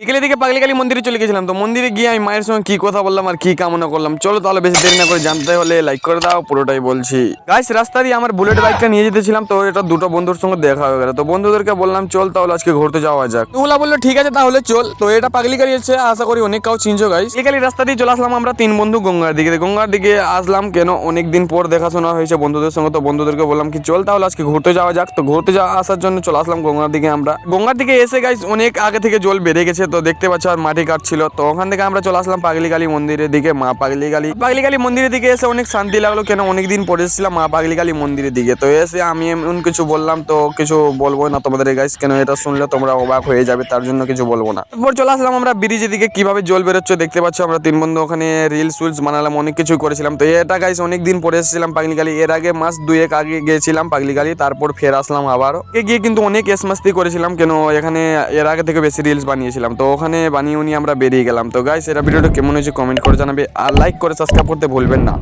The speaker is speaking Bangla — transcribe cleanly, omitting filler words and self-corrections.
বিকেলের দিকে পাগলিকালী মন্দিরে চলে গেছিলাম। তো মন্দিরে গিয়ে আমি মায়ের সঙ্গে কি কথা বললাম আর কি কামনা করলাম, চলো তাহলে বেশি দেরি না করে জানতে হলে লাইক করে দাও, পুরোটাই বলছি। গাইস রাস্তা দিয়ে আমার বুলেট বাইকটা নিয়ে যেতেছিলাম, তো এটা দুটো বন্ধুর সঙ্গে দেখা হয়ে গেল। তো বন্ধুদেরকে বললাম চল তাহলে আজকে ঘুরতে যাওয়া যাক। তোমরা বললো ঠিক আছে তাহলে চল। তো এটা পাগলিকালী হচ্ছে, আশা করি অনেক কাউ চিনছো গাইস। পাগলিকালী রাস্তা দিয়ে চলে আসলাম আমরা তিন বন্ধু গঙ্গার দিকে আসলাম কেন, অনেক দিন পর দেখাশোনা হয়েছে বন্ধুদের সঙ্গে। তো বন্ধুদেরকে বললাম কি চল তাহলে আজকে ঘুরতে যাওয়া যাক। তো ঘুরতে যাওয়া আসার জন্য চলে আসলাম গঙ্গার দিকে। আমরা গঙ্গার দিকে এসে গাইস অনেক আগে থেকে জল বেড়ে গেছে, তো দেখতে পাচ্ছ আর মাটি কাটছিল। তো ওখান থেকে আমরা চলে আসলাম পাগলিকালী মন্দিরের দিকে। মা পাগলিকালী মন্দিরের দিকে এসে অনেক শান্তি লাগলো, কেন অনেকদিন পরে এসেছিলাম মা পাগলিকালী মন্দিরের দিকে। তো এসে আমি এমন কিছু বললাম, তো কিছু বলবো না তোমাদের গাইস, কেন এটা শুনলে তোমরা অবাক হয়ে যাবে, তার জন্য কিছু বলবো না। তারপর চলে আসলাম আমরা ব্রিজের দিকে, কিভাবে জল বেরোচ্ছে দেখতে পাচ্ছ। আমরা তিন বন্ধু ওখানে রিলস বানালাম, অনেক কিছু করেছিলাম। তো এটা গাইস অনেক দিন পরে এসেছিলাম পাগলিকালী, এর আগে মাস দুয়েক আগে গিয়েছিলাম পাগলিকালী, তারপর ফের আসলাম আবার গিয়ে কিন্তু অনেক এসমাস্তি করেছিলাম, কেন এখানে এর আগে থেকে বেশি রিলস বানিয়েছিলাম। তো ওখানে বানিয়ে উনি আমরা বেরিয়ে গেলাম। তো গাইস এটা ভিডিওটা কেমন হয়েছে কমেন্ট করে জানাবে, আর লাইক করে সাবস্ক্রাইব করতে ভুলবেন না।